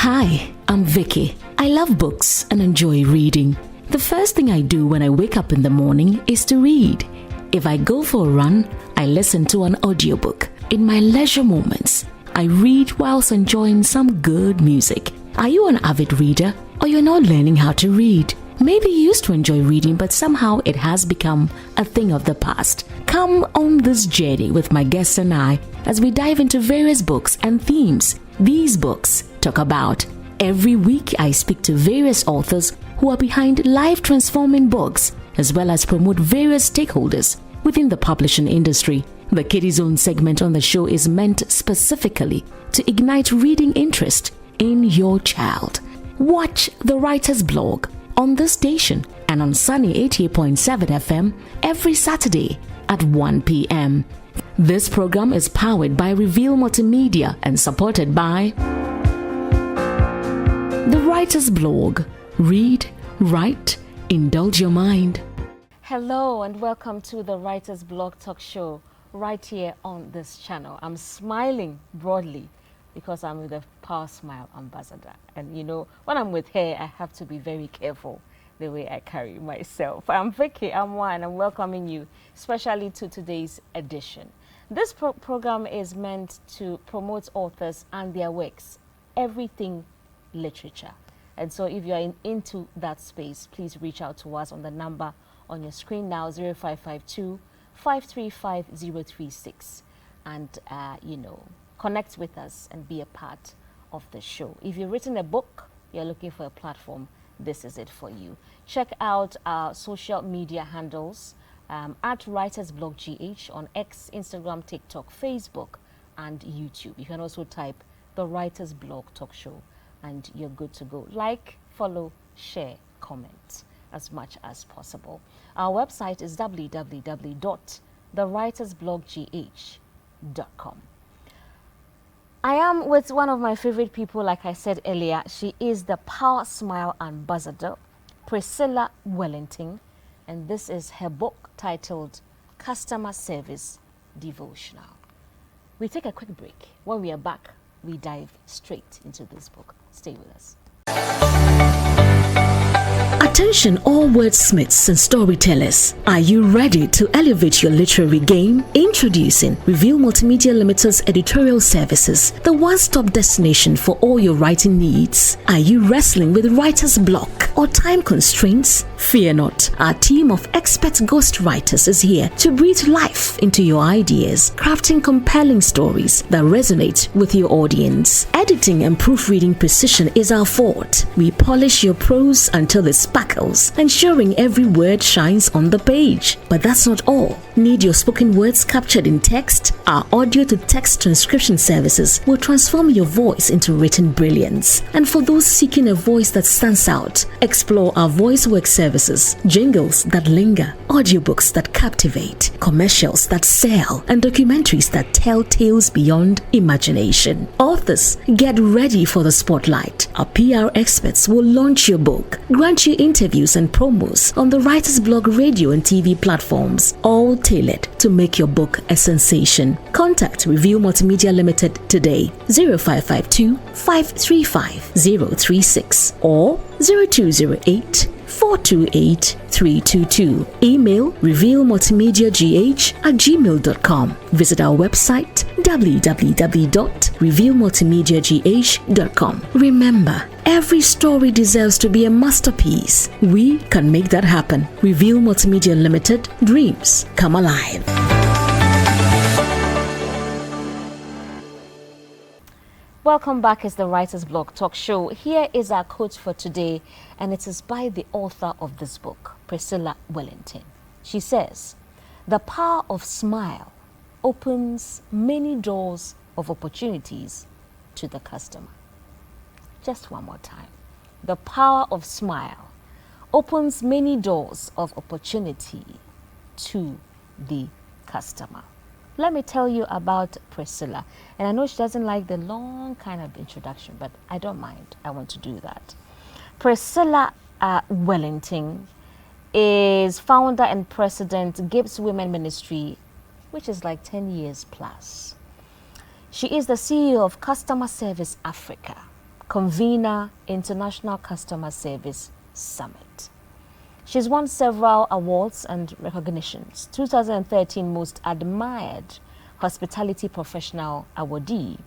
Hi, I'm Vicky. I love books and enjoy reading. The first thing I do when I wake up in the morning is to read. If I go for a run, I listen to an audiobook. In my leisure moments, I read whilst enjoying some good music. Are you an avid reader, or you're not learning how to read? Maybe you used to enjoy reading, but somehow it has become a thing of the past. Come on this journey with my guests and I as we dive into various books and themes these books talk about. Every week, I speak to various authors who are behind life-transforming books, as well as promote various stakeholders within the publishing industry. The Kiddie Zone segment on the show is meant specifically to ignite reading interest in your child. Watch the Writer's Blog on this station and on Sunny 88.7 FM every Saturday at 1 p.m. This program is powered by Reveal Multimedia and supported by The Writer's Blog. Read, write, indulge your mind. Hello and welcome to the Writer's Blog Talk Show right here on this channel. I'm smiling broadly because I'm with the Power Smile Ambassador. And you know, when I'm with her, I have to be very careful the way I carry myself. I'm Vicky, I'm one, I'm welcoming you, especially to today's edition. This program is meant to promote authors and their works, everything literature. And so if you're into that space, please reach out to us on the number on your screen now, 0552 535 036. And, connect with us and be a part of the show. If you've written a book, you're looking for a platform, this is it for you. Check out our social media handles at Writers Blog GH on X, Instagram, TikTok, Facebook, and YouTube. You can also type the Writers Blog Talk Show and you're good to go. Like, follow, share, comment as much as possible. Our website is www.thewritersblogggh.com. I am with one of my favorite people, like I said earlier. She is the Power Smile Ambassador, Priscilla Wellington, and this is her book titled Customer Service Devotional. We take a quick break. When we are back, we dive straight into this book. Stay with us. Attention all wordsmiths and storytellers. Are you ready to elevate your literary game? Introducing Reveal Multimedia Limited's editorial services, the one-stop destination for all your writing needs. Are you wrestling with writer's block or time constraints? Fear not. Our team of expert ghostwriters is here to breathe life into your ideas, crafting compelling stories that resonate with your audience. Editing and proofreading precision is our forte. We polish your prose until it sparkles, ensuring every word shines on the page. But that's not all. Need your spoken words captured in text? Our audio-to-text transcription services will transform your voice into written brilliance. And for those seeking a voice that stands out, explore our voice work services, jingles that linger, audiobooks that captivate, commercials that sell, and documentaries that tell tales beyond imagination. Authors, get ready for the spotlight. Our PR experts will launch your book, grant you interviews and promos on the Writer's Blog radio and TV platforms, all tailored to make your book a sensation. Contact Reveal Multimedia Limited today, 0552 535 036 or 0208 428 322. Email revealmultimediagh@gmail.com. Visit our website www.revealmultimediagh.com. Remember, every story deserves to be a masterpiece. We can make that happen. Reveal Multimedia Limited, dreams come alive. Welcome back. It's the Writer's Blog Talk Show. Here is our quote for today, and it is by the author of this book, Priscilla Wellington. She says, "The power of smile opens many doors of opportunities to the customer." Just one more time. The power of smile opens many doors of opportunity to the customer. Let me tell you about Priscilla. And I know she doesn't like the long kind of introduction, but I don't mind. I want to do that. Priscilla Wellington is founder and president Gibbs Women Ministry, which is like 10 years plus. She is the CEO of Customer Service Africa. convener, International Customer Service Summit. She's won several awards and recognitions. 2013 Most Admired Hospitality Professional Awardee,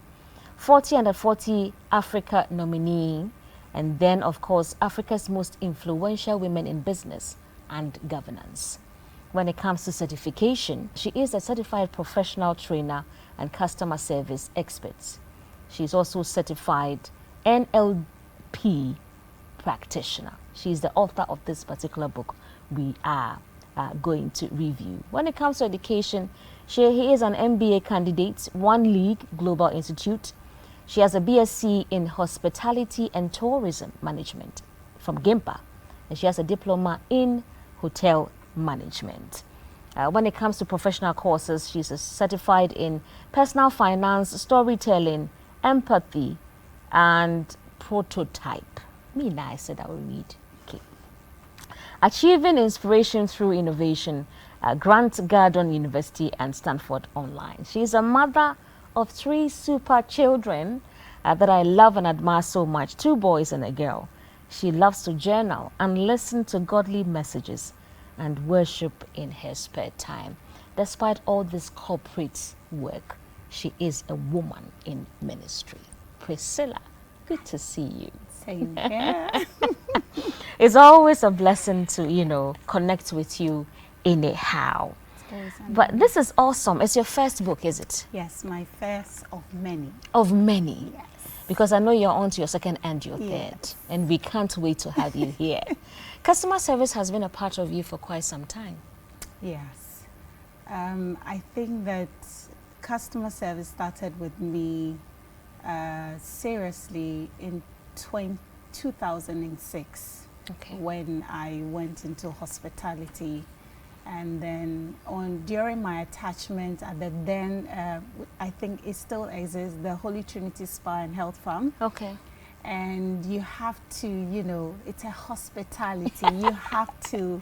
40 Under 40 Africa nominee, and then, of course, Africa's Most Influential Women in Business and Governance. When it comes to certification, she is a certified professional trainer and customer service expert. She's also certified NLP practitioner. She's the author of this particular book we are going to review. When it comes to education, she is an MBA candidate, One League Global Institute. She has a BSc in Hospitality and Tourism Management from GIMPA, and she has a diploma in Hotel Management. When it comes to professional courses, she's certified in Personal Finance, Storytelling, Empathy, and Prototype. Me and I said I will read. Okay. Achieving Inspiration Through Innovation, Grant Gardner University and Stanford Online. She's a mother of 3 super children that I love and admire so much, 2 boys and a girl. She loves to journal and listen to godly messages and worship in her spare time. Despite all this corporate work, she is a woman in ministry. Priscilla, good to see you. Same here. It's always a blessing to, connect with you anyhow. But this is awesome. It's your first book, is it? Yes, my first of many. Of many? Yes. Because I know you're on to your second and your third. And we can't wait to have you here. Customer service has been a part of you for quite some time. Yes. I think that customer service started with me seriously in 2006, when I went into hospitality. And then during my attachment at the then, I think it still exists, the Holy Trinity Spa and Health Farm. Okay. And you have to, it's a hospitality. You have to,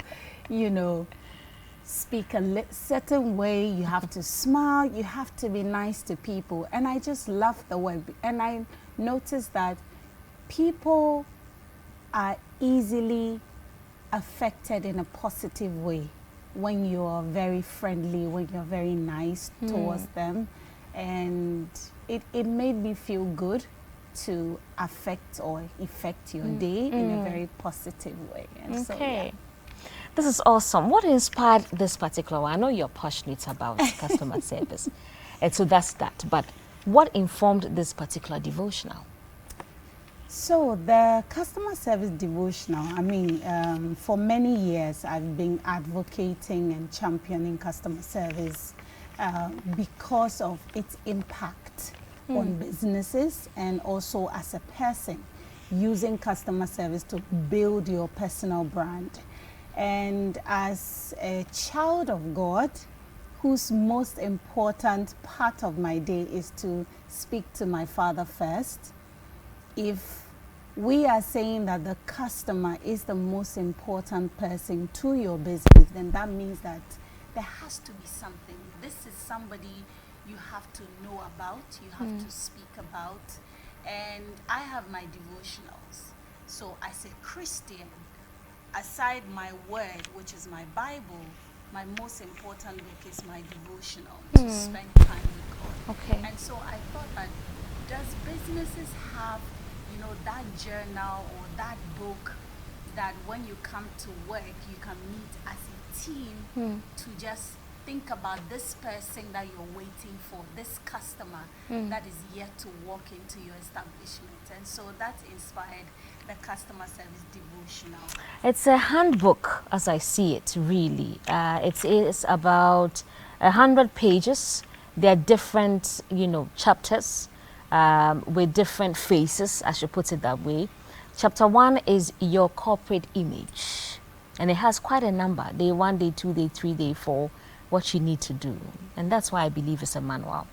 speak a certain way. You have to smile. You have to be nice to people. And I just love the way. And I noticed that people are easily affected in a positive way when you're very friendly, when you're very nice towards them. And it made me feel good to affect or effect your day in a very positive way. And so, yeah. This is awesome. What inspired this particular one? I know you're passionate about customer service, and so that's that. But what informed this particular devotional? So the customer service devotional, for many years I've been advocating and championing customer service because of its impact on businesses, and also as a person using customer service to build your personal brand. And as a child of God, whose most important part of my day is to speak to my Father first, if we are saying that the customer is the most important person to your business, then that means that there has to be something. This is somebody you have to know about, you have to speak about. And I have my devotionals. So as a Christian, aside my word, which is my Bible, my most important book is my devotional, to spend time with God. Okay. And so I thought that, does businesses have, that journal or that book that when you come to work, you can meet as a team to just think about this person that you're waiting for, this customer that is yet to walk into your establishment. And so that inspired the customer service devotional. It's a handbook, as I see it, really. It is about 100 pages. There are different, chapters with different faces, I should put it that way. Chapter 1 is your corporate image, and it has quite a number: day 1, day 2, day 3, day 4, what you need to do. And that's why I believe it's a manual.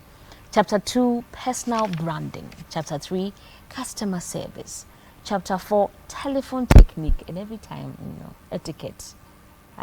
Chapter 2, personal branding. Chapter 3, customer service. Chapter 4, telephone technique, and every time, etiquette.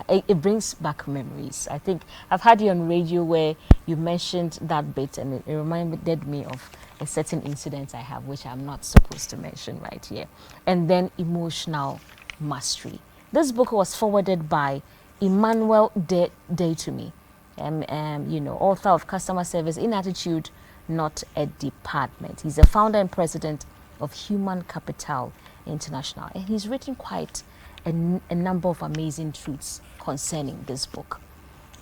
it brings back memories. I think I've had you on radio where you mentioned that bit, and it reminded me of a certain incident I have, which I'm not supposed to mention right here. And then emotional mastery. This book was forwarded by Emmanuel to me, author of Customer Service in Attitude, Not a Department. He's the founder and president of Human Capital International, and he's written quite a number of amazing truths concerning this book.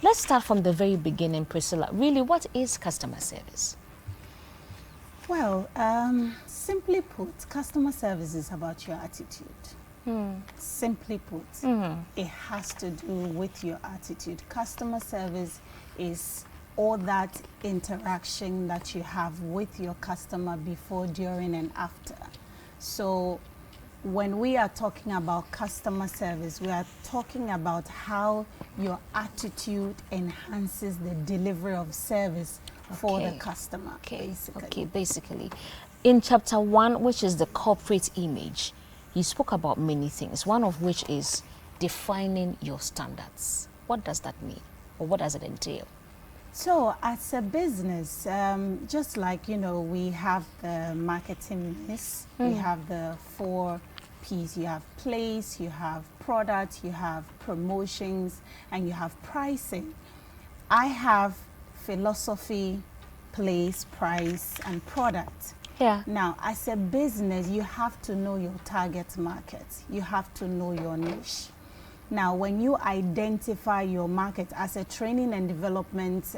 Let's start from the very beginning, Priscilla. Really, what is customer service? Well, simply put, customer service is about your attitude. Simply put, it has to do with your attitude. Customer service is all that interaction that you have with your customer before, during, and after. So when we are talking about customer service, we are talking about how your attitude enhances the delivery of service for the customer, basically. In chapter 1, which is the corporate image, you spoke about many things, one of which is defining your standards. What does that mean, or what does it entail? So as a business, just like, we have the marketing mix, we have the 4 P's. You have place, you have product, you have promotions, and you have pricing. I have philosophy, place, price, and product. Yeah. Now, as a business, you have to know your target market. You have to know your niche. Now, when you identify your market as a training and development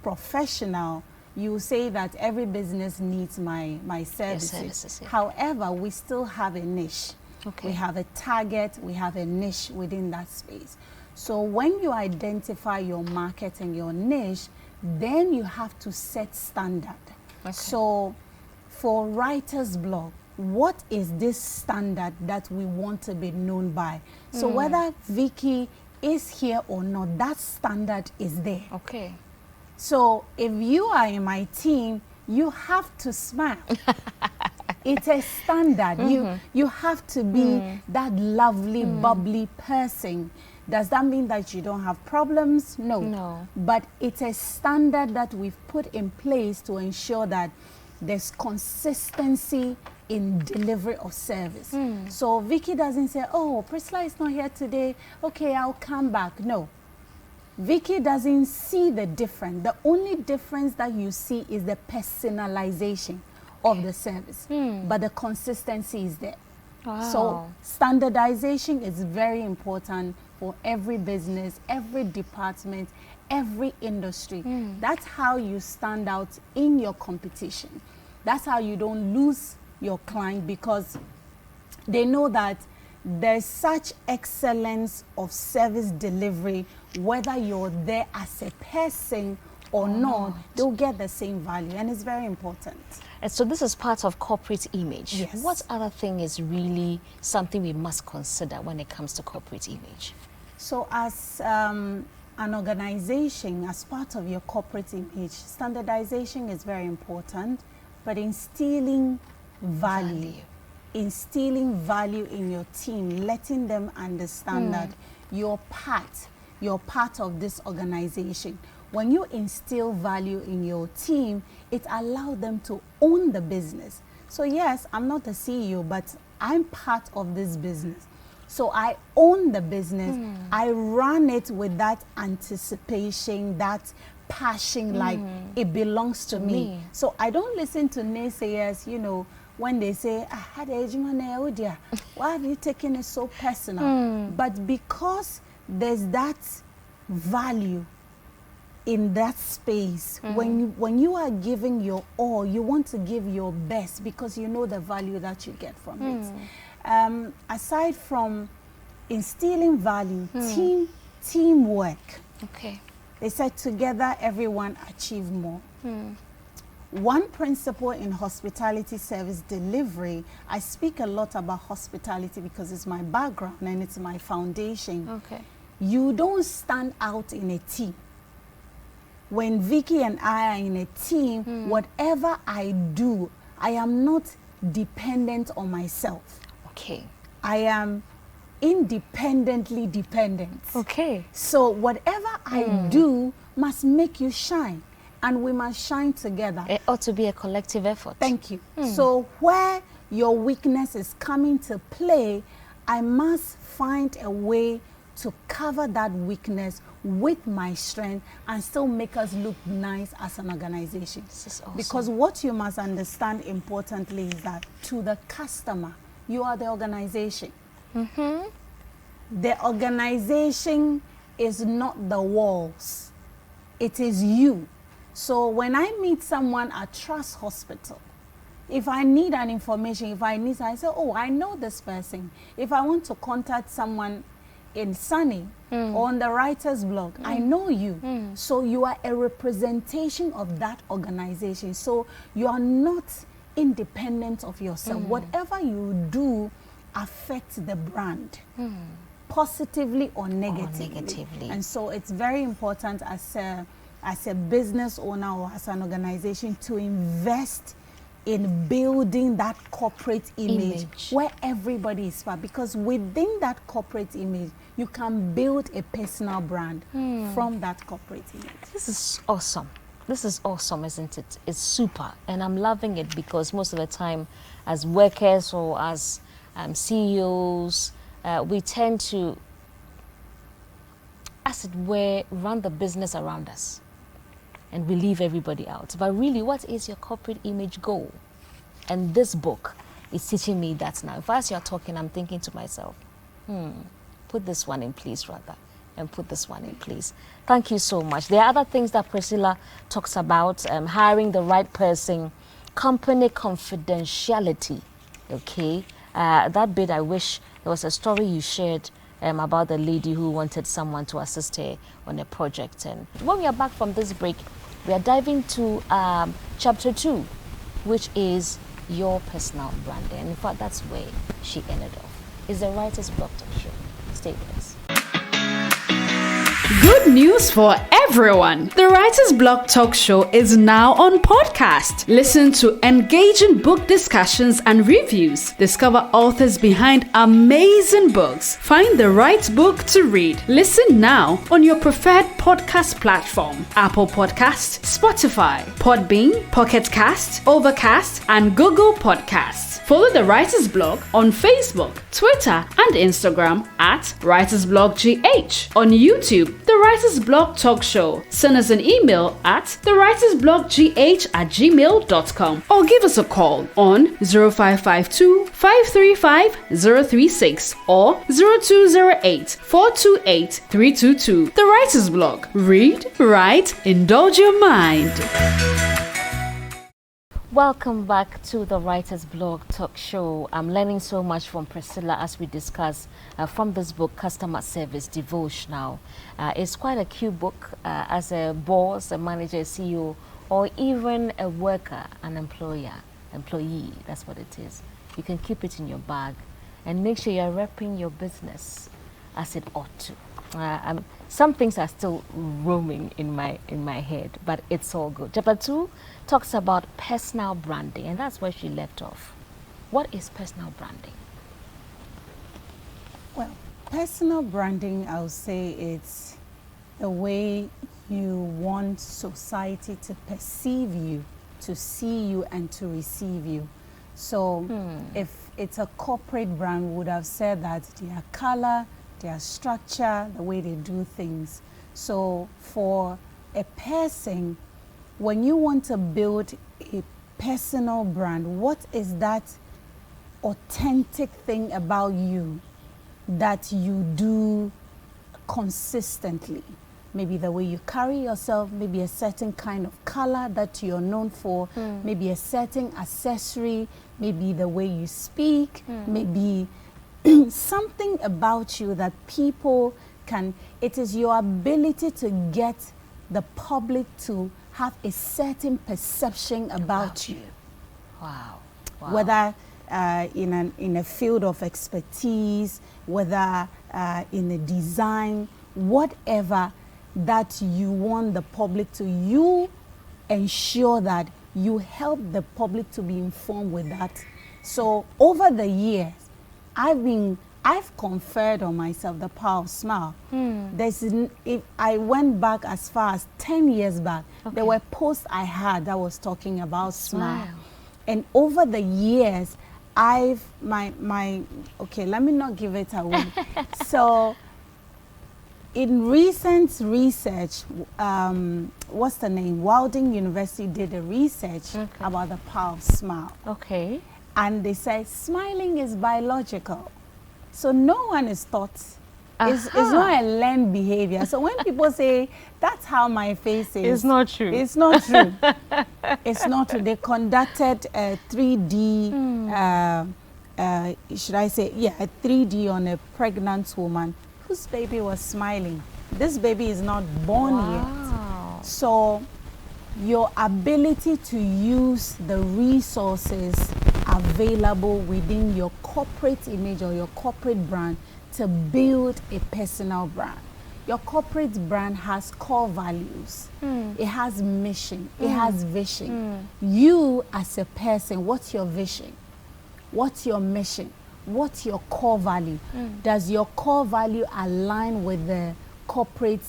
professional, you say that every business needs my services. However, we still have a niche. We have a target, we have a niche within that space. So when you identify your market and your niche, then you have to set standard. So for writer's block, what is this standard that we want to be known by? So whether Vicky is here or not, that standard is there. So if you are in my team, you have to smile. It's a standard. You have to be that lovely, bubbly person. Does that mean that you don't have problems? No. But it's a standard that we've put in place to ensure that there's consistency in delivery of service. So Vicky doesn't say, oh, Priscilla is not here today. Okay, I'll come back. No. Vicky doesn't see the difference. The only difference that you see is the personalization of the service. But the consistency is there. So standardization is very important for every business, every department, every industry. That's how you stand out in your competition. That's how you don't lose your client, because they know that there's such excellence of service delivery, whether you're there as a person or not, they'll get the same value, and it's very important. And so this is part of corporate image. Yes. What other thing is really something we must consider when it comes to corporate image? So as an organization, as part of your corporate image, standardization is very important, but instilling value in your team, letting them understand that you're part of this organization. When you instill value in your team, it allows them to own the business. So yes, I'm not the CEO, but I'm part of this business. So I own the business. I run it with that anticipation, that passion, like it belongs to me. So I don't listen to naysayers, when they say, why have you taken it so personal? But because there's that value in that space, when you are giving your all, you want to give your best because you know the value that you get from it. Aside from instilling value, teamwork. They said together everyone achieve more. One principle in hospitality service delivery, I speak a lot about hospitality because it's my background and it's my foundation. You don't stand out in a team. When Vicky and I are in a team, whatever I do, I am not dependent on myself. I am independently dependent. Okay. So whatever I do must make you shine, and we must shine together. It ought to be a collective effort. Thank you. So where your weakness is coming to play, I must find a way to cover that weakness with my strength and still make us look nice as an organization. This is awesome. Because what you must understand importantly is that to the customer, you are the organization. The organization is not the walls. It is you. So when I meet someone at Trust Hospital, if I need an information, I say, oh, I know this person. If I want to contact someone in Sunny or on the writer's blog, I know you. So you are a representation of that organization. So you are not independent of yourself. Whatever you do affects the brand, positively or negatively. And so it's very important as a business owner or as an organization to invest in building that corporate image where everybody is part, because within that corporate image you can build a personal brand from that corporate image. This is awesome. This is awesome, isn't it? It's super, and I'm loving it, because most of the time as workers or as CEOs, we tend to, as it were, run the business around us, and we leave everybody out. But really, what is your corporate image goal? And this book is teaching me that now. If as you're talking, I'm thinking to myself, put this one in place rather, and put this one in place. Thank you so much. There are other things that Priscilla talks about, hiring the right person, company confidentiality, okay? That bit, I wish there was a story you shared about the lady who wanted someone to assist her on a project. And when we are back from this break, we are diving to chapter 2, which is your personal branding. And in fact, that's where she ended off. It's the Writer's Block Talk Show. Stay with us. Good news for everyone. The Writer's Block Talk Show is now on podcast. Listen to engaging book discussions and reviews. Discover authors behind amazing books. Find the right book to read. Listen now on your preferred podcast platform: Apple Podcasts, Spotify, Podbean, Pocket Cast, Overcast, and Google Podcasts. Follow the Writer's Blog on Facebook, Twitter, and Instagram at Writer's Blog GH. On YouTube, The Writer's Blog Talk Show. Send us an email at thewritersbloggGH@gmail.com or give us a call on 0552 535 036 or 0208 428 322. The Writer's Blog. Read, write, indulge your mind. Welcome back to the Writer's Blog Talk Show. I'm learning so much from Priscilla as we discuss from this book, Customer Service Devotional. It's quite a cute book as a boss, a manager, a CEO, or even a worker, an employee, that's what it is. You can keep it in your bag and make sure you're repping your business as it ought to. Some things are still roaming in my head, but it's all good. Chapter 2 talks about personal branding, and that's where she left off. What is personal branding? Well, personal branding, I would say it's the way you want society to perceive you, to see you, and to receive you. So if it's a corporate brand, we would have said that their color, their structure, the way they do things. So for a person, when you want to build a personal brand, what is that authentic thing about you that you do consistently? Maybe the way you carry yourself, maybe a certain kind of color that you're known for, maybe a certain accessory, maybe the way you speak, maybe something about you that people can, it is your ability to get the public to have a certain perception about you. Wow. Whether in a field of expertise, whether in a design, whatever that you want the public to, you ensure that you help the public to be informed with that. So over the years, I've been I've conferred on myself the power of smile. If I went back as far as 10 years back, there were posts I had that was talking about smile. And over the years, let me not give it away. So in recent research, what's the name? Wellington University did a research about the power of smile. Okay. And they say smiling is biological. So no one is taught. It's not a learned behavior. So when people say, that's how my face is. It's not true. It's not true. It's not true. They conducted a 3D, should I say, a 3D on a pregnant woman whose baby was smiling. This baby is not born yet. So your ability to use the resources available within your corporate image or your corporate brand to build a personal brand. Your corporate brand has core values. It has mission. It has vision. You as a person, what's your vision? What's your mission? What's your core value? Does your core value align with the corporate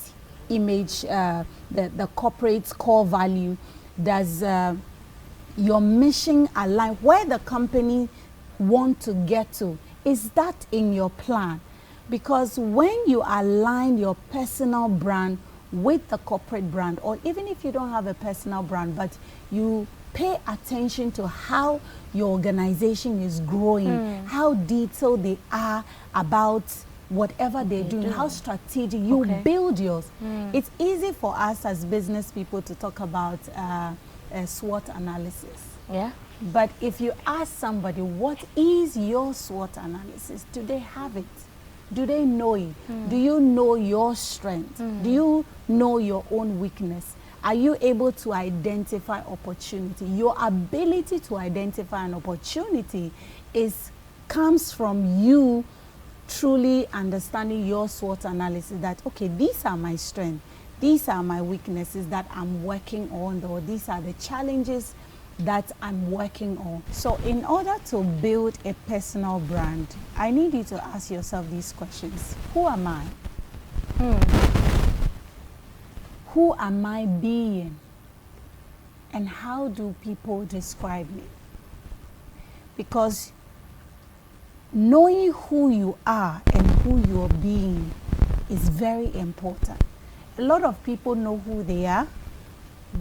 image, the corporate core value? Does your mission align where the company want to get to? Is that in your plan? Because when you align your personal brand with the corporate brand, or even if you don't have a personal brand, but you pay attention to how your organization is growing, how detailed they are about whatever they're doing, how strategic, you build yours. It's easy for us as business people to talk about a SWOT analysis. Yeah. But if you ask somebody, what is your SWOT analysis? Do they have it? Do they know it? Do you know your strength? Do you know your own weakness? Are you able to identify opportunity? Your ability to identify an opportunity comes from you truly understanding your SWOT analysis that, okay, these are my strengths, these are my weaknesses that I'm working on, or these are the challenges that I'm working on. So in order to build a personal brand, I need you to ask yourself these questions. Who am I? Who am I being? And how do people describe me? Because knowing who you are and who you're being is very important. A lot of people know who they are,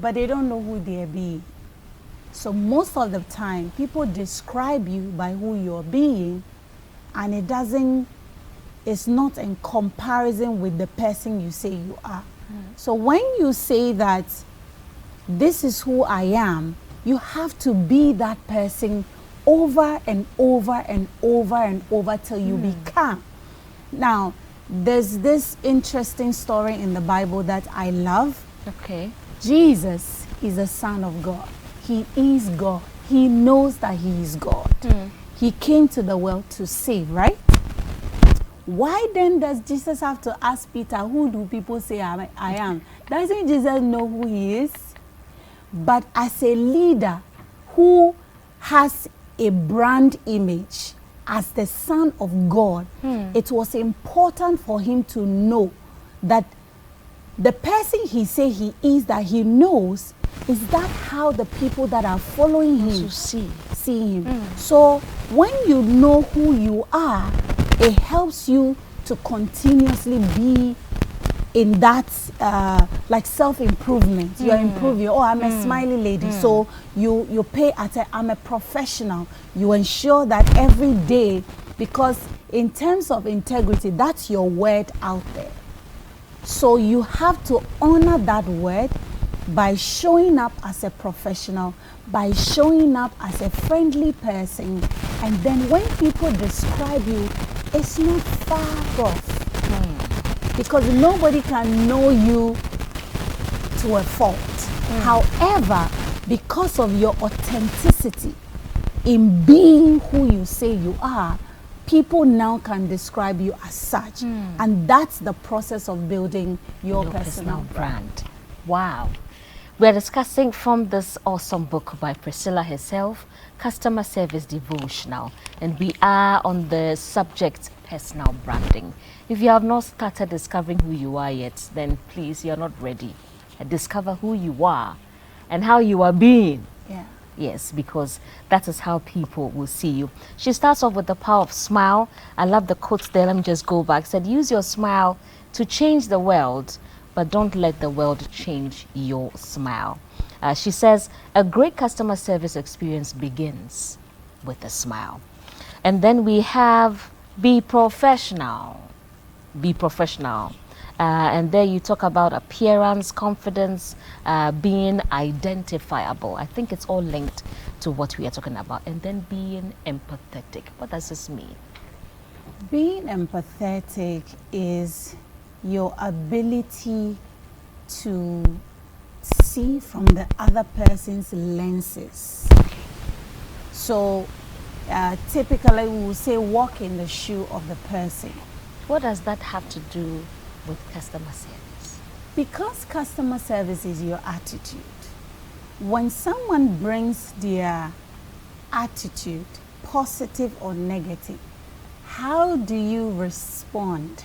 but they don't know who they are being. So most of the time, people describe you by who you're being, and it's not in comparison with the person you say you are. So when you say that this is who I am, you have to be that person over and over and over and over till you become. Now, there's this interesting story in the Bible that I love. Okay. Jesus is the Son of God. He is God. He knows that he is God. He came to the world to save, right? Why then does Jesus have to ask Peter, who do people say I am? Doesn't Jesus know who he is? But as a leader who has a brand image as the Son of God, it was important for him to know that the person he say he is, that he knows, is that how the people that are following him see him. So when you know who you are, it helps you to continuously be in that like self-improvement. You're improving. Oh, I'm a smiley lady. So you pay attention. I'm a professional. You ensure that every day, because in terms of integrity, that's your word out there. So you have to honor that word by showing up as a professional, by showing up as a friendly person, and then when people describe you, it's not far off. Because nobody can know you to a fault. However, because of your authenticity in being who you say you are, people now can describe you as such. And that's the process of building your personal brand. Wow. We're discussing from this awesome book by Priscilla herself, Customer Service Devotional, and we are on the subject personal branding. If you have not started discovering who you are yet, then please, you're not ready. Discover who you are and how you are being. Yeah. Yes, because that is how people will see you. She starts off with the power of smile. I love the quotes there. Let me just go back. Said, use your smile to change the world, but don't let the world change your smile. She says, a great customer service experience begins with a smile. And then we have be professional. Be professional. And there you talk about appearance, confidence, being identifiable. I think it's all linked to what we are talking about. And then being empathetic. What does this mean? Being empathetic is your ability to see from the other person's lenses. So typically we will say walk in the shoe of the person. What does that have to do with customer service? Because customer service is your attitude. When someone brings their attitude, positive or negative, how do you respond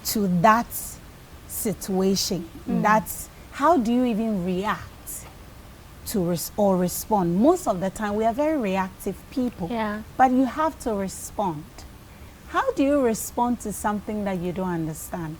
to that situation? That's how do you even react to or respond? Most of the time we are very reactive people, but you have to respond. How do you respond to something that you don't understand?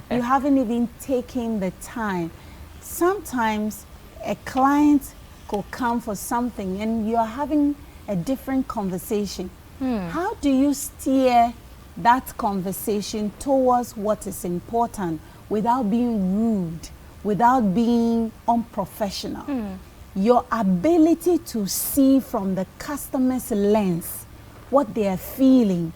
You haven't even taken the time. Sometimes a client could come for something and you're having a different conversation. How do you steer that conversation towards what is important without being rude, without being unprofessional? Your ability to see from the customer's lens what they are feeling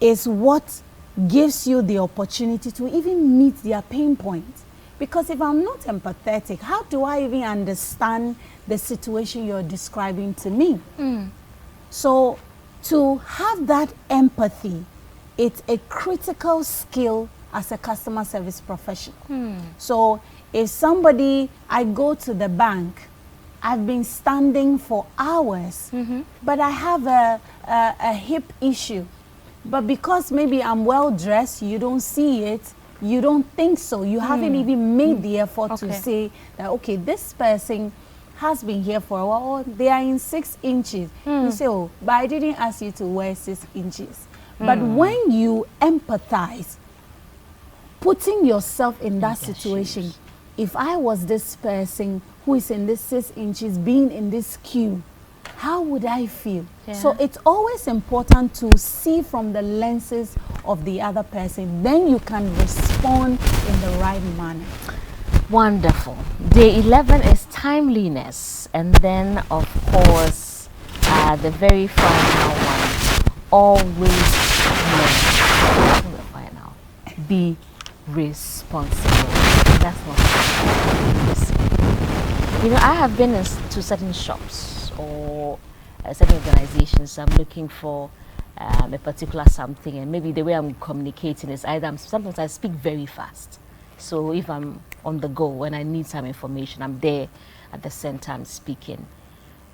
is what gives you the opportunity to even meet their pain points. Because if I'm not empathetic, how do I even understand the situation you're describing to me? So to have that empathy, it's a critical skill as a customer service professional. So if I go to the bank, I've been standing for hours, but I have a hip issue. But because maybe I'm well dressed, you don't see it, you don't think so. You haven't even made the effort to say that, okay, this person has been here for a while, or they are in 6 inches. You say, oh, but I didn't ask you to wear 6 inches. But when you empathize, putting yourself in that situation, if I was this person who is in this 6 inches, being in this queue, how would I feel? So it's always important to see from the lenses of the other person. Then you can respond in the right manner. Wonderful. Day 11 is timeliness. And then, of course, the very final one, always be responsible. That's not listen. You know, I have been to certain shops or certain organizations. I'm looking for a particular something, and maybe the way I'm communicating is either sometimes I speak very fast. So if I'm on the go and I need some information, I'm there at the center, I'm speaking.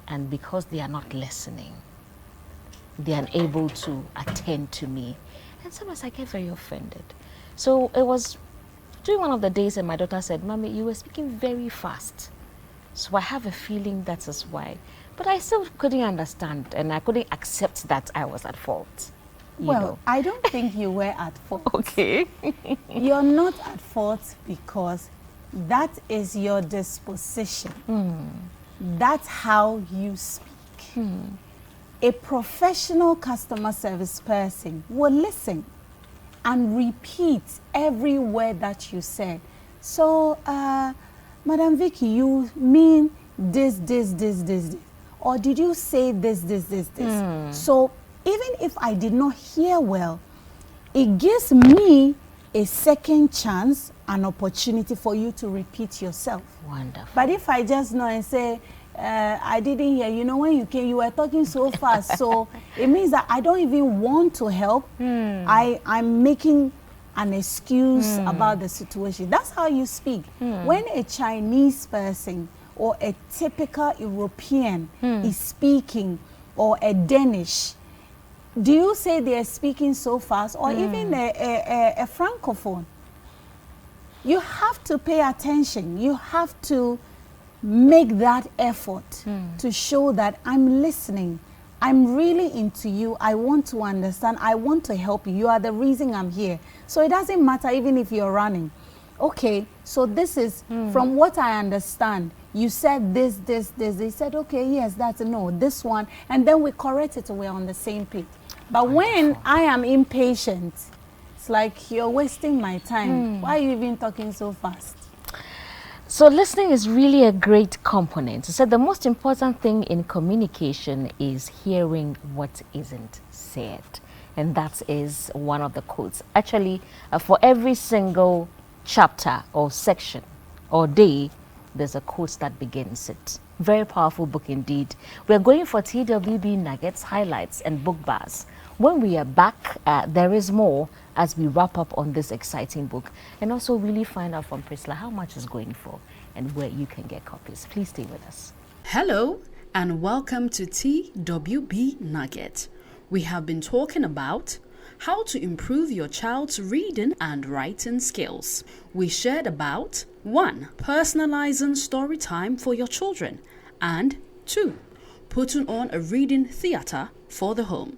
And because they are not listening, they are unable to attend to me. And sometimes I get very offended. So it was during one of the days and my daughter said, Mommy, you were speaking very fast. So I have a feeling that is why. But I still couldn't understand and I couldn't accept that I was at fault. Well, I don't think you were at fault. Okay. You're not at fault because that is your disposition. That's how you speak. A professional customer service person will listen and repeat every word that you said. So, Madam Vicky, you mean this. Or did you say this? So, even if I did not hear well, it gives me a second chance, an opportunity for you to repeat yourself. Wonderful. But if I just know and say, I didn't hear, you know, when you came, you were talking so fast. So it means that I don't even want to help. I'm making an excuse about the situation. That's how you speak. When a Chinese person or a typical European is speaking, or a Danish, do you say they're speaking so fast, or even a Francophone? You have to pay attention. You have to make that effort to show that I'm listening. I'm really into you. I want to understand. I want to help you. You are the reason I'm here. So it doesn't matter even if you're running. Okay, so this is, from what I understand, you said this. They said, okay, yes, that's a no, this one. And then we correct it, we're on the same page. But when I am impatient, it's like you're wasting my time. Why are you even talking so fast? So listening is really a great component. You said the most important thing in communication is hearing what isn't said. And that is one of the quotes. Actually, for every single chapter or section or day, there's a quote that begins it. Very powerful book indeed. We're going for TWB nuggets, highlights, and book bars. When we are back, there is more as we wrap up on this exciting book, and also really find out from Priscilla how much it's going for and where you can get copies. Please stay with us. Hello and welcome to TWB Nugget. We have been talking about how to improve your child's reading and writing skills. We shared about 1. Personalizing story time for your children, and 2. Putting on a reading theater for the home.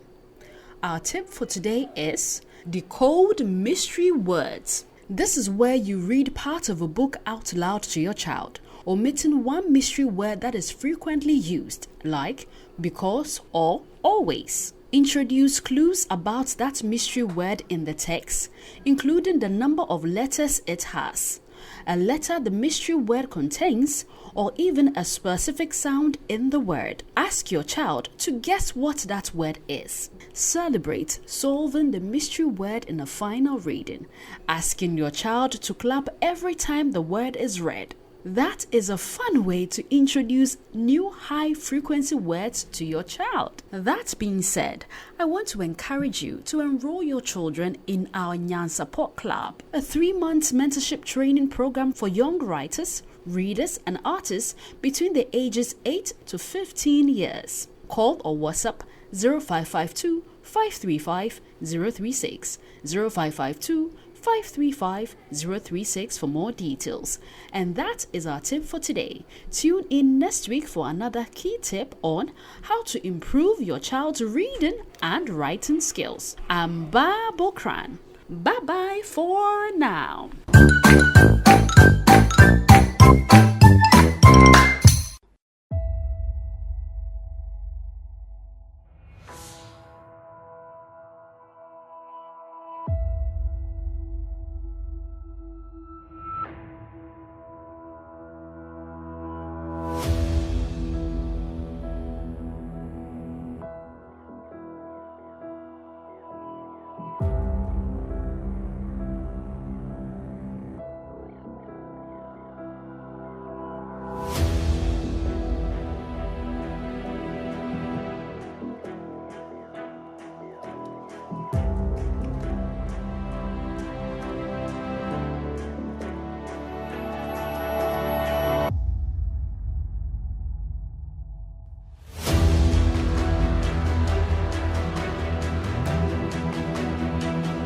Our tip for today is decode mystery words. This is where you read part of a book out loud to your child, omitting one mystery word that is frequently used, like because or always. Introduce clues about that mystery word in the text, including the number of letters it has, a letter the mystery word contains, or even a specific sound in the word. Ask your child to guess what that word is. Celebrate solving the mystery word in a final reading, asking your child to clap every time the word is read. That is a fun way to introduce new high-frequency words to your child. That being said, I want to encourage you to enroll your children in our Nyan Support Club, a 3-month mentorship training program for young writers, readers, and artists between the ages 8 to 15 years. Call or WhatsApp 0552 535 036, 0552 535 036 for more details. And that is our tip for today. Tune in next week for another key tip on how to improve your child's reading and writing skills. I'm Ba Bokran. Bye bye for now.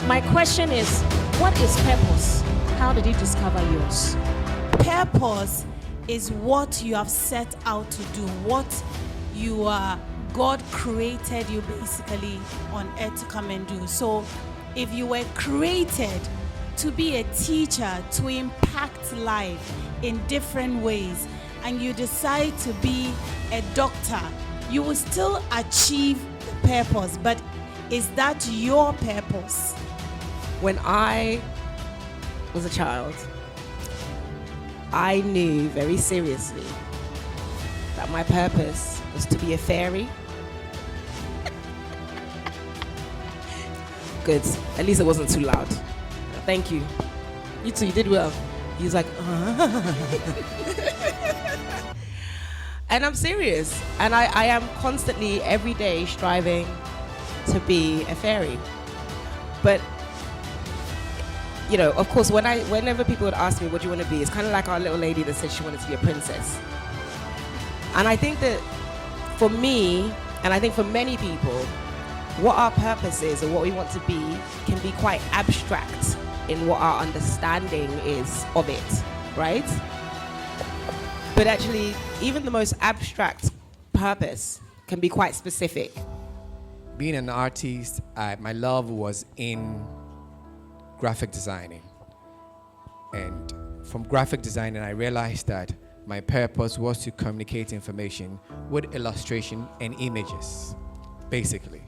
My question is, what is purpose? How did you discover yours? Purpose is what you have set out to do, what you are, God created you basically on earth to come and do. So if you were created to be a teacher, to impact life in different ways, and you decide to be a doctor, you will still achieve the purpose. But is that your purpose? When I was a child, I knew very seriously that my purpose was to be a fairy. Good. At least it wasn't too loud. Thank you. You too, you did well. He was like, And I'm serious. And I am constantly, every day, striving to be a fairy. But you know, of course, whenever people would ask me, what do you want to be? It's kind of like our little lady that said she wanted to be a princess. And I think that for me, and I think for many people, what our purpose is or what we want to be can be quite abstract in what our understanding is of it, right? But actually, even the most abstract purpose can be quite specific. Being an artist, my love was in graphic designing. And from graphic designing, I realized that my purpose was to communicate information with illustration and images, basically.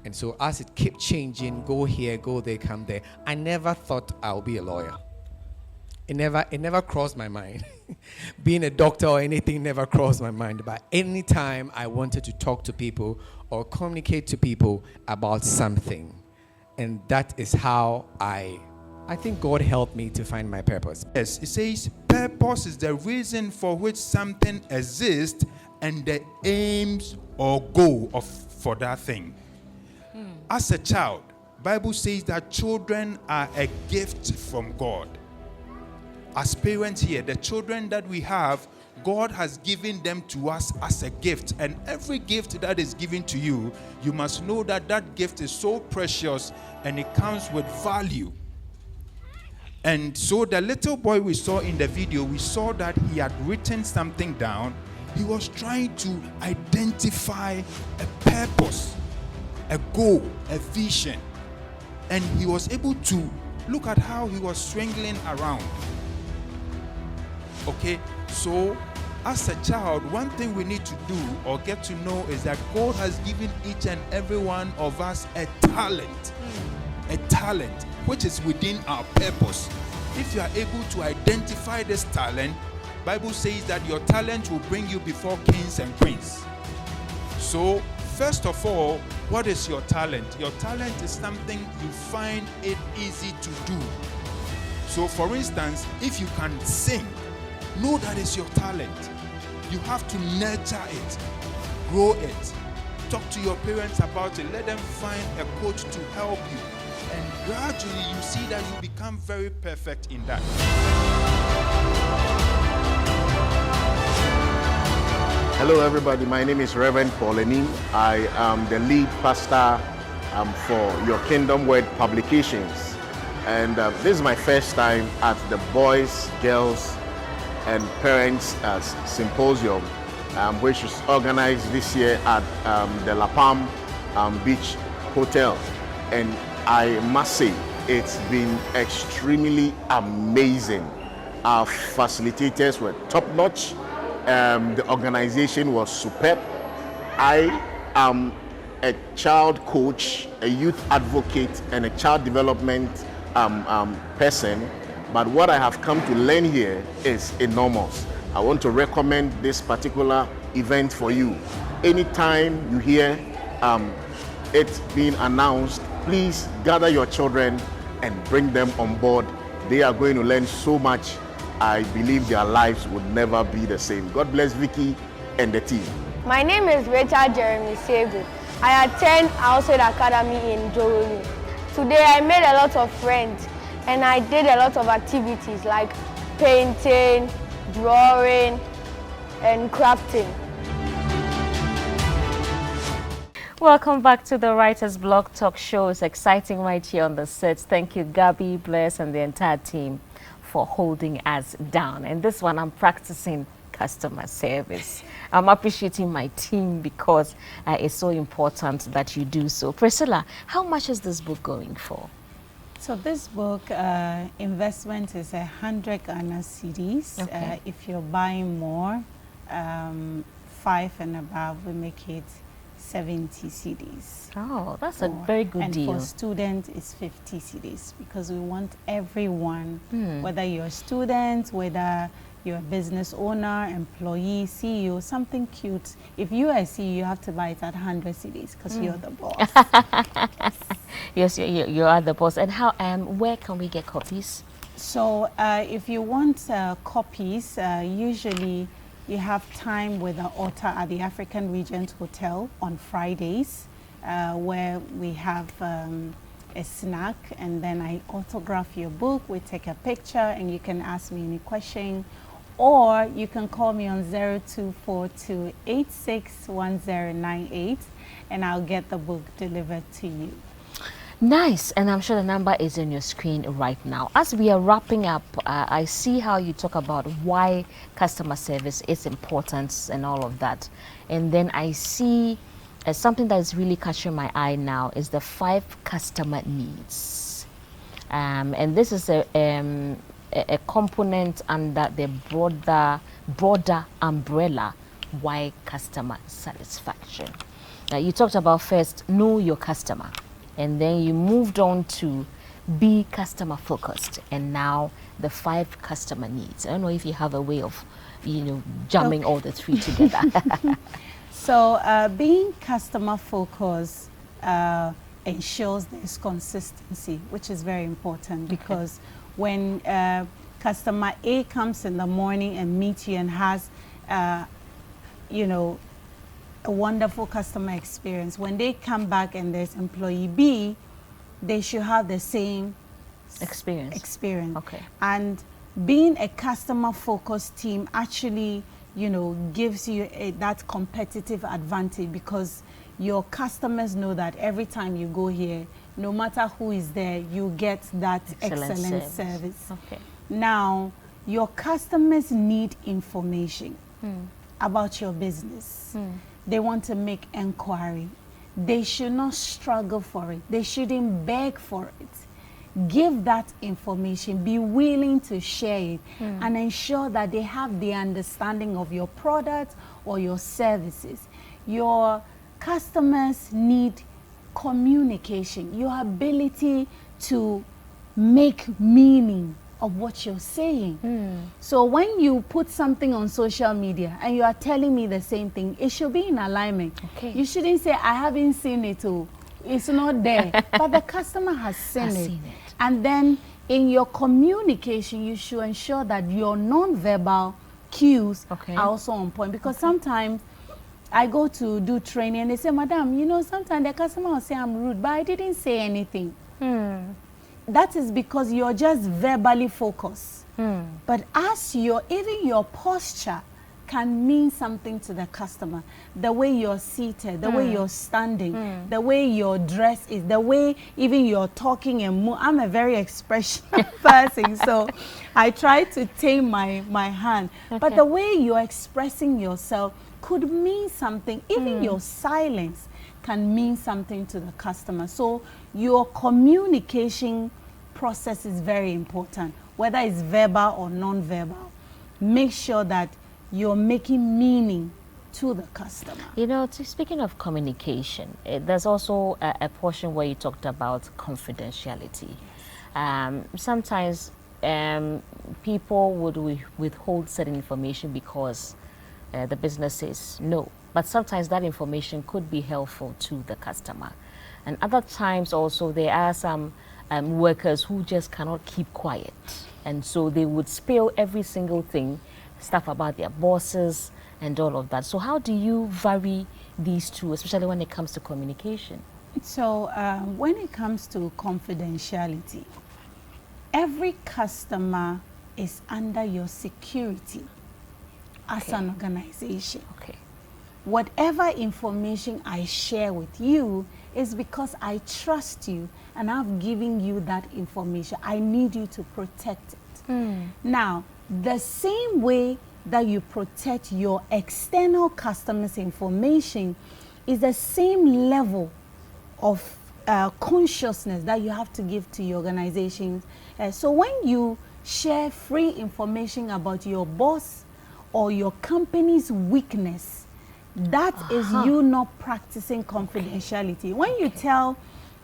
And so as it kept changing, go here, go there, come there, I never thought I'll be a lawyer. It never crossed my mind. Being a doctor or anything never crossed my mind. But anytime I wanted to talk to people or communicate to people about something, and that is how I think God helped me to find my purpose. Yes, it says purpose is the reason for which something exists and the aims or goal for that thing. As a child, Bible says that children are a gift from God. As parents here, the children that we have, God has given them to us as a gift. And every gift that is given to you, you must know that that gift is so precious and it comes with value. And so the little boy we saw in the video, we saw that he had written something down. He was trying to identify a purpose, a goal, a vision. And he was able to look at how he was swingling around. Okay, so as a child, one thing we need to do or get to know is that God has given each and every one of us a talent which is within our purpose. If you are able to identify this talent, Bible says that your talent will bring you before kings and queens. So first of all, what is your talent? Your talent is something you find it easy to do. So for instance, if you can sing, know that is your talent. You have to nurture it, grow it, talk to your parents about it, let them find a coach to help you. And gradually you see that you become very perfect in that. Hello everybody, my name is Reverend Pauline. I am the lead pastor for Your Kingdom Word Publications. And this is my first time at the Boys, Girls and Parents Symposium, which was organized this year at the La Palm Beach Hotel. And I must say, it's been extremely amazing. Our facilitators were top-notch. The organization was superb. I am a child coach, a youth advocate, and a child development person. But what I have come to learn here is enormous. I want to recommend this particular event for you. Anytime you hear it being announced, please gather your children and bring them on board. They are going to learn so much. I believe their lives would never be the same. God bless Vicky and the team. My name is Richard Jeremy Segu. I attend Outside Academy in Jorolu. Today I made a lot of friends and I did a lot of activities like painting, drawing, and crafting. Welcome back to the Writers Blog Talk Show. It's exciting right here on the set. Thank you, Gabby, Bless, and the entire team for holding us down. And this one, I'm practicing customer service. I'm appreciating my team because it's so important that you do so. Priscilla, how much is this book going for? So this book, investment is 100 Ghana cedis. Okay. If you're buying more, 5 and above, we make it 70 cedis. Oh, that's a very good deal. And for students, it's 50 cedis because we want everyone, whether you're a student, whether you're a business owner, employee, CEO, something cute. If you are a CEO, you have to buy it at 100 cedis because you're the boss. Yes, you are the boss. And how? Where can we get copies? So if you want copies, usually you have time with the author at the African Regent Hotel on Fridays, where we have a snack, and then I autograph your book. We take a picture, and you can ask me any question, or you can call me on 0242861098, and I'll get the book delivered to you. Nice, and I'm sure the number is on your screen right now. As we are wrapping up, I see how you talk about why customer service is important and all of that. And then I see something that is really catching my eye now is the 5 customer needs. And this is a component under the broader umbrella, why customer satisfaction. You talked about first, know your customer. And then you moved on to be customer focused, and now the 5 customer needs. I don't know if you have a way of, jamming all the 3 together. So being customer focused ensures there's consistency, which is very important, because when customer A comes in the morning and meets you and has, a wonderful customer experience, when they come back and there's employee B, they should have the same experience. Okay. And being a customer focused team actually, gives you that competitive advantage, because your customers know that every time you go here, no matter who is there, you get that excellent service. Okay. Now, your customers need information about your business. They want to make inquiry. They should not struggle for it. They shouldn't beg for it. Give that information. Be willing to share it and ensure that they have the understanding of your product or your services. Your customers need communication, your ability to make meaning of what you're saying. So when you put something on social media and you are telling me the same thing, it should be in alignment. Okay. You shouldn't say, I haven't seen it, it's not there. But the customer has seen it. And then in your communication, you should ensure that your non-verbal cues are also on point. Because sometimes I go to do training and they say, Madam, sometimes the customer will say I'm rude, but I didn't say anything. That is because you're just verbally focused. But as even your posture can mean something to the customer. The way you're seated, the way you're standing, the way your dress is, the way even you're talking and move. I'm a very expressional person, so I try to tame my hand. But the way you're expressing yourself could mean something. Even your silence can mean something to the customer. So your communication process is very important, whether it's verbal or non-verbal. Make sure that you're making meaning to the customer. Speaking of communication, there's also a portion where you talked about confidentiality. Sometimes people would withhold certain information because the business says no. But sometimes that information could be helpful to the customer. And other times also there are some workers who just cannot keep quiet. And so they would spill every single thing, stuff about their bosses and all of that. So how do you vary these two, especially when it comes to communication? So when it comes to confidentiality, every customer is under your security as an organization. Okay. Whatever information I share with you is because I trust you and I've given you that information. I need you to protect it. Now, the same way that you protect your external customers' information is the same level of consciousness that you have to give to your organization. So when you share free information about your boss or your company's weakness, that is you not practicing confidentiality. When you tell,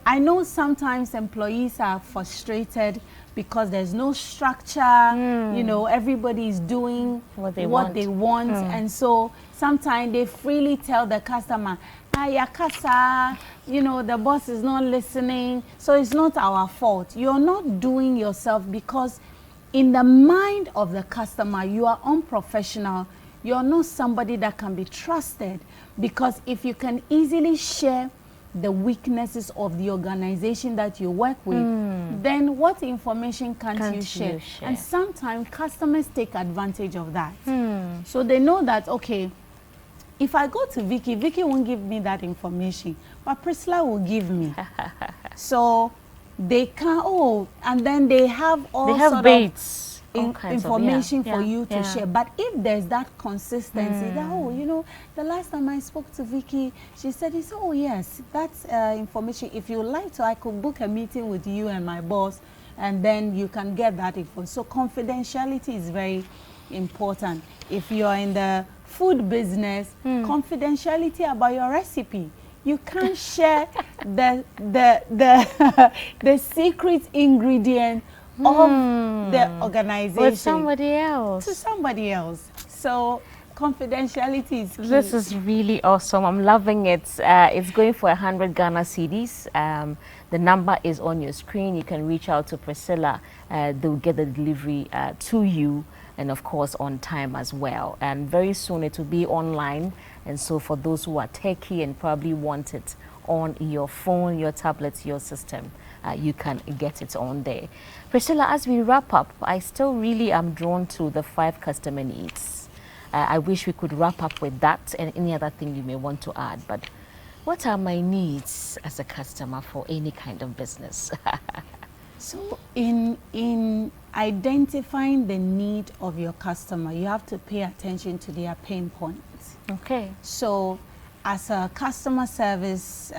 I know sometimes employees are frustrated because there's no structure, everybody is doing what they want. And so sometimes they freely tell the customer, yakasa, the boss is not listening, so it's not our fault. You're not doing yourself, because in the mind of the customer, you are unprofessional. You're not somebody that can be trusted, because if you can easily share the weaknesses of the organization that you work with, then what information can't you share? And sometimes customers take advantage of that. So they know that, okay, if I go to Vicky, Vicky won't give me that information, but Priscilla will give me. So they can, and then they have all sort baits. Information for you to share. But if there's that consistency, that, you know, the last time I spoke to Vicky, she said, oh yes, that's information. If you like to, I could book a meeting with you and my boss, and then you can get that info. So confidentiality is very important. If you're in the food business, confidentiality about your recipe. You can't share the secret ingredient of the organization with somebody else. To somebody else. So confidentiality is key. This is really awesome. I'm loving it. It's going for 100 Ghana cedis. The number is on your screen. You can reach out to Priscilla. They'll get the delivery to you, and of course on time as well. And very soon it will be online. And so for those who are techie and probably want it on your phone, your tablet, your system, you can get it on there. Priscilla, as we wrap up, I still really am drawn to the 5 customer needs. I wish we could wrap up with that and any other thing you may want to add. But what are my needs as a customer for any kind of business? So in identifying the need of your customer, you have to pay attention to their pain points. Okay. So as a customer service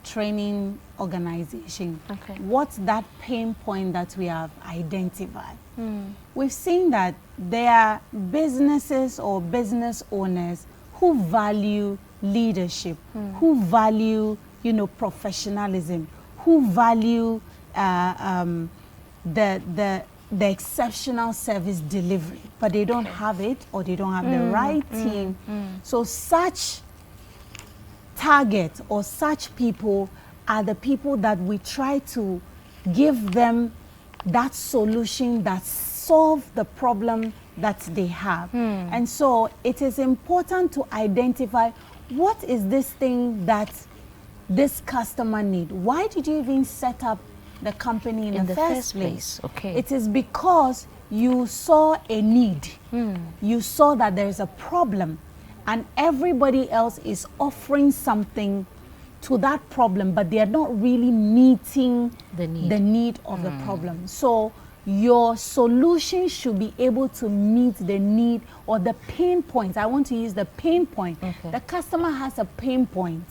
training organization, what's that pain point that we have identified? We've seen that there are businesses or business owners who value leadership, who value, you know, professionalism, who value the exceptional service delivery, but they don't have it, or they don't have the right team. So such target or such people are the people that we try to give them that solution that solve the problem that they have. And so it is important to identify what is this thing that this customer need. Why did you even set up the company in the first place? Okay. It is because you saw a need. You saw that there is a problem, and everybody else is offering something to that problem, but they are not really meeting the need of the problem. So your solution should be able to meet the need or the pain points. I want to use the pain point. The customer has a pain point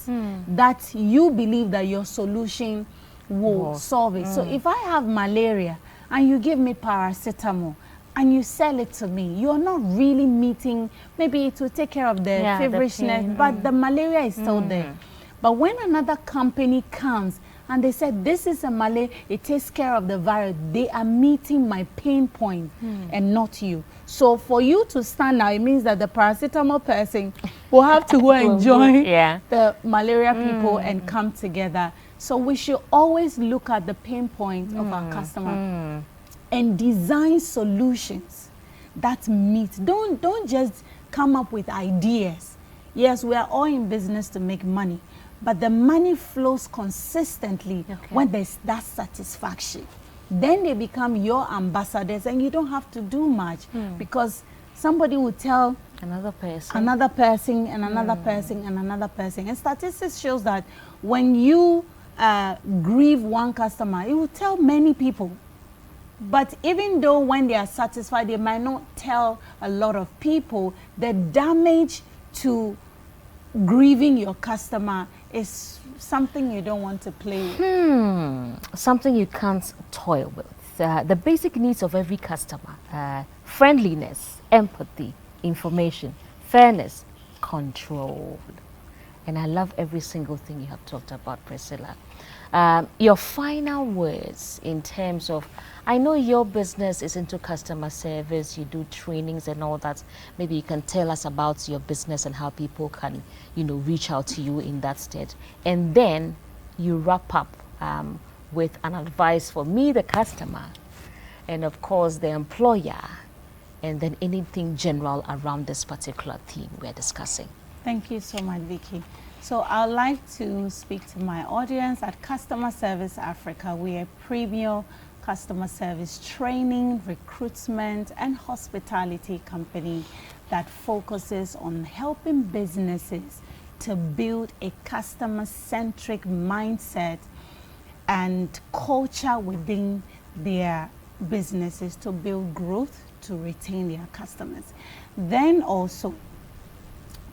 that you believe that your solution will solve it. So if I have malaria and you give me paracetamol and you sell it to me, you're not really meeting, maybe it will take care of the feverishness, but the malaria is still there. But when another company comes and they said, this is a malaria, it takes care of the virus, they are meeting my pain point and not you. So for you to stand now, it means that the paracetamol person will have to go and join the malaria people and come together. So we should always look at the pain point of our customer and design solutions that meet. Don't just come up with ideas. Yes, we are all in business to make money, but the money flows consistently when there's that satisfaction. Then they become your ambassadors and you don't have to do much because somebody will tell another person and another person and another person. And statistics shows that when you grieve one customer, it will tell many people. But even though when they are satisfied, they might not tell a lot of people, the damage to grieving your customer is something you don't want to play with. Something you can't toy with. The basic needs of every customer: friendliness, empathy, information, fairness, control. And I love every single thing you have talked about, Priscilla. Your final words in terms of, I know your business is into customer service, you do trainings and all that. Maybe you can tell us about your business and how people can, you know, reach out to you in that state. And then you wrap up with an advice for me, the customer, and of course the employer, and then anything general around this particular theme we're discussing. Thank you so much, Vicky. So I'd like to speak to my audience. At Customer Service Africa, we are a premier customer service training, recruitment, and hospitality company that focuses on helping businesses to build a customer-centric mindset and culture within their businesses to build growth, to retain their customers. Then also,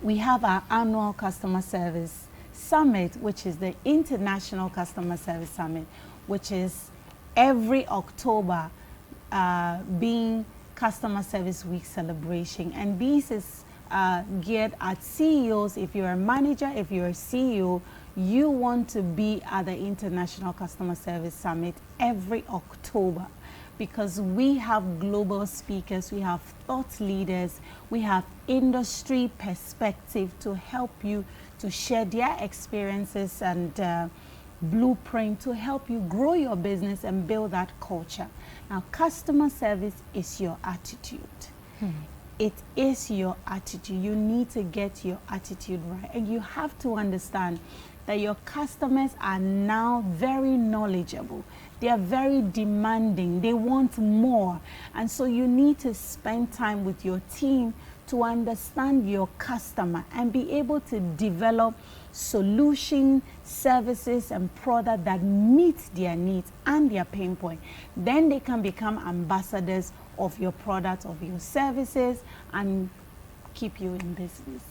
we have our annual customer service summit, which is the International Customer Service Summit, which is every October, being Customer Service Week celebration. And this is geared at CEOs. If you're a manager, if you're a CEO, you want to be at the International Customer Service Summit every October, because we have global speakers, we have thought leaders, we have industry perspective to help you to share their experiences and blueprint to help you grow your business and build that culture. Now, customer service is your attitude. It is your attitude. You need to get your attitude right. And you have to understand that your customers are now very knowledgeable. They are very demanding. They want more. And so you need to spend time with your team to understand your customer and be able to develop solution, services, and products that meet their needs and their pain point. Then they can become ambassadors of your products, of your services, and keep you in business.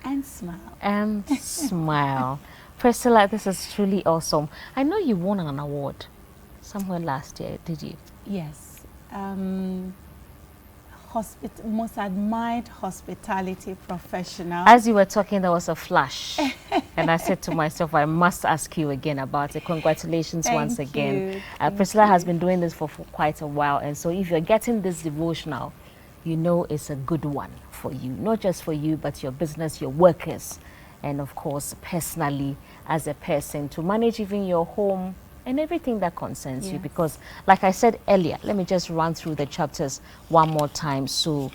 And smile. And smile. Priscilla, this is truly awesome. I know you won an award somewhere last year, did you? Yes. Most admired hospitality professional. As you were talking, there was a flash. And I said to myself, I must ask you again about it. Congratulations once again. Priscilla has been doing this for quite a while. And so if you're getting this devotional, you know it's a good one for you. Not just for you, but your business, your workers. And of course, personally, as a person, to manage even your home and everything that concerns you. Because like I said earlier, let me just run through the chapters one more time so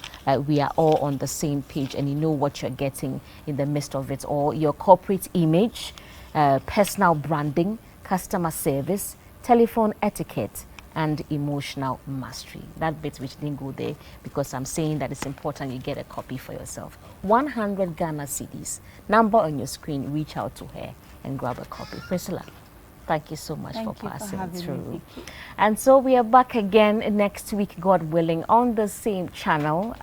we are all on the same page and you know what you're getting in the midst of it all. Your corporate image, personal branding, customer service, telephone etiquette, and emotional mastery. That bit which didn't go there because I'm saying that it's important you get a copy for yourself. 100 Ghana cedis. Number on your screen, reach out to her and grab a copy. Priscilla, thank you so much for passing through. And so we are back again next week, God willing, on the same channel,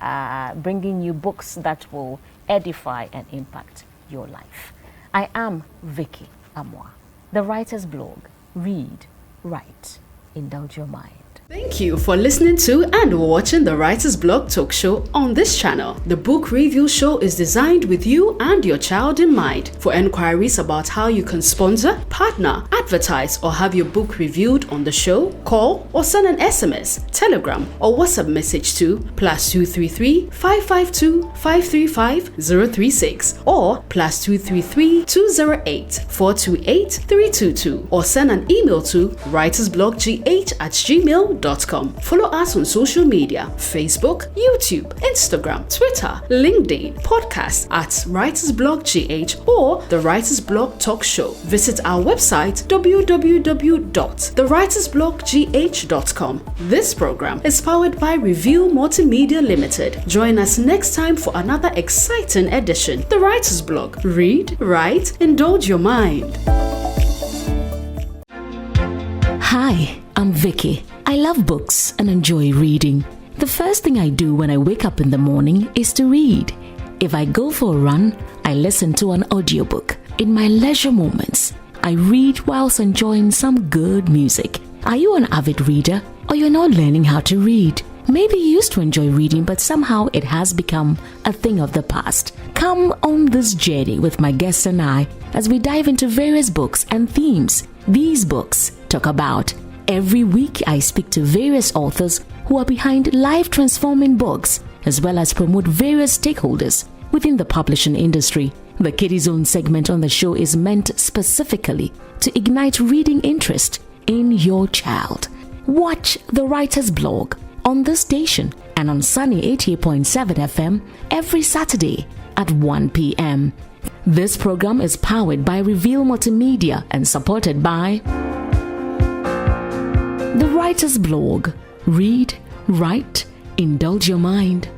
bringing you books that will edify and impact your life. I am Vicky Amwa, the Writer's Blog. Read, write, indulge your mind. Thank you for listening to and watching the Writer's Blog Talk Show on this channel. The book review show is designed with you and your child in mind. For enquiries about how you can sponsor, partner, advertise, or have your book reviewed on the show, call or send an SMS, Telegram, or WhatsApp message to +233 552 535 036 or +233 208 428 322, or send an email to writersbloggh@gmail.com. Follow us on social media: Facebook, YouTube, Instagram, Twitter, LinkedIn, podcast at Writers Blog GH or the Writers Blog Talk Show. Visit our website www.thewritersbloggh.com. This program is powered by Review Multimedia Limited. Join us next time for another exciting edition. The Writers Blog. Read, write, indulge your mind. Hi, I'm Vicky. I love books and enjoy reading. The first thing I do when I wake up in the morning is to read. If I go for a run, I listen to an audiobook. In my leisure moments, I read whilst enjoying some good music. Are you an avid reader or you're not learning how to read? Maybe you used to enjoy reading, but somehow it has become a thing of the past. Come on this journey with my guests and I as we dive into various books and themes these books talk about. Every week, I speak to various authors who are behind life-transforming books, as well as promote various stakeholders within the publishing industry. The Kiddie Zone segment on the show is meant specifically to ignite reading interest in your child. Watch The Writer's Blog on this station and on Sunny 88.7 FM every Saturday at 1 p.m. This program is powered by Reveal Multimedia and supported by The Writer's Blog. Read, write, indulge your mind.